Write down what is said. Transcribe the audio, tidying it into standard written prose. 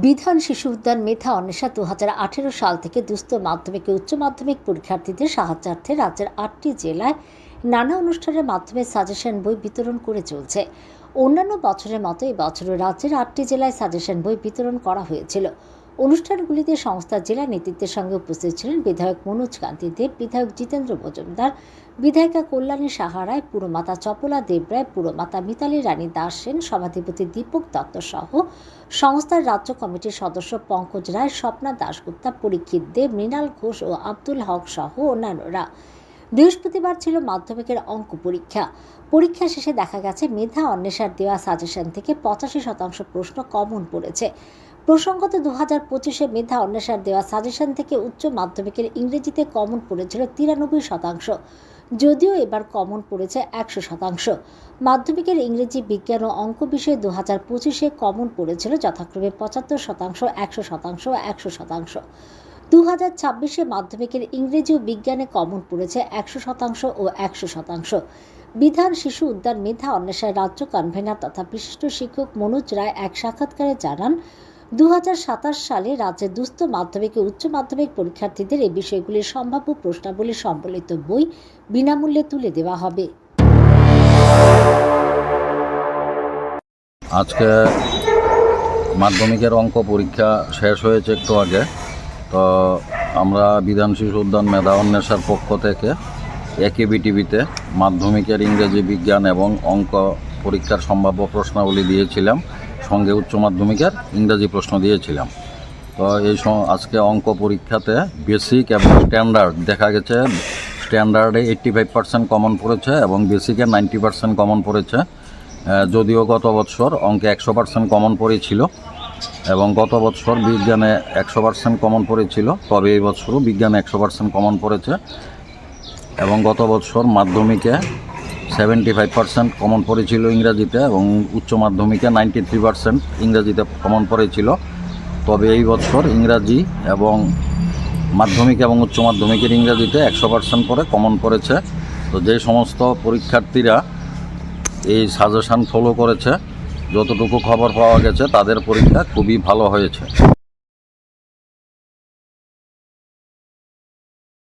বিধান শিশু উদ্যান মেধা অন্বেষা 2018 সাল থেকে দুস্থ মাধ্যমিক ও উচ্চ মাধ্যমিক পরীক্ষার্থীদের সাহায্যার্থে রাজ্যের 8টি জেলায় নানা অনুষ্ঠানের মাধ্যমে সাজেশন বই বিতরণ করে চলছে। অন্যান্য বছরের মতো এই বছরও রাজ্যের 8টি জেলায় সাজেশন বই বিতরণ করা হয়েছিল। অনুষ্ঠানগুলিতে সংস্থার জেলা নেতৃত্বের সঙ্গে উপস্থিত ছিলেন বিধায়ক মনোজ কান্তি দেব, বিধায়ক জিতেন্দ্র মজুমদার, বিধায়িকা কল্যাণী সাহা রায়, পুরমাতা চপলা দেবরায়, পুরমাতা মিতালি রানী দাস সেন, সভাধিপতি দীপক দত্ত সহ সংস্থার রাজ্য কমিটির সদস্য পঙ্কজ রায়, স্বপ্না দাশগুপ্তা, পরীক্ষিত দেব, মৃণাল ঘোষ ও আব্দুল হক সহ অন্যান্যরা। বৃহস্পতিবার ছিল মাধ্যমিকের অঙ্ক পরীক্ষা। পরীক্ষা শেষে দেখা গেছে মেধা অন্বেষার দেওয়া সাজেশন থেকে 85% প্রশ্ন কমন পড়েছে। প্রসঙ্গত 2025-এ মেধা অন্বেষার দেওয়া সাজেশন থেকে উচ্চ মাধ্যমিকের ইংরেজিতে কমন পড়েছিল 93%, যদিও এবার কমন পড়েছে 100%। মাধ্যমিকের ইংরেজি, বিজ্ঞান ও অঙ্ক বিষয়ে 2025-এ কমন পড়েছিল যথাক্রমে 75%, 100% ও 100%। 2026-এ মাধ্যমিকের ইংরেজি ও বিজ্ঞানে কমন পড়েছে 100% ও 100%। বিধান শিশু উদ্যান মেধা অন্বেষার রাজ্য কনভেনার তথা বিশিষ্ট শিক্ষক মনোজ রায় এক সাক্ষাৎকারে জানান, 2027 সালে রাজ্যে দুস্থ মাধ্যমিক ও উচ্চ মাধ্যমিক পরীক্ষার্থীদের এই বিষয়গুলির সম্ভাব্য প্রশ্নাবলী সম্বলিত বই বিনামূল্যে তুলে দেওয়া হবে। আজকে মাধ্যমিকের অঙ্ক পরীক্ষা শেষ হয়েছে একটু আগে। তো আমরা বিধান শিশু উদ্যান মেধা অন্বেষার পক্ষ থেকে একেবিটিভিতে মাধ্যমিকের ইংরেজি, বিজ্ঞান এবং অঙ্ক পরীক্ষার সম্ভাব্য প্রশ্নাবলী দিয়েছিলাম, সঙ্গে উচ্চ মাধ্যমিকের ইংরেজি প্রশ্ন দিয়েছিলাম। তো আজকে অঙ্ক পরীক্ষাতে বেসিক এবং স্ট্যান্ডার্ড দেখা গেছে, স্ট্যান্ডার্ডে 85% কমন পড়েছে এবং বেসিকে 90% কমন পড়েছে। যদিও গত বছর অঙ্কে 100% কমন পড়েছিল এবং গত বছর বিজ্ঞানে 100% কমন পড়েছিল, তবে এই বছরও বিজ্ঞানে 100% কমন পড়েছে এবং গত বছর মাধ্যমিকে 75% কমন পড়েছিল ইংরাজিতে এবং উচ্চ মাধ্যমিকে 93% ইংরাজিতে কমন পড়েছিল। তবে এই বছর ইংরাজি এবং মাধ্যমিক এবং উচ্চ মাধ্যমিকের ইংরাজিতে 100% করে কমন পড়েছে। তো যে সমস্ত পরীক্ষার্থীরা এই সাজেশন ফলো করেছে, যতটুকু খবর পাওয়া গেছে তাদের পরীক্ষা খুবই ভালো হয়েছে।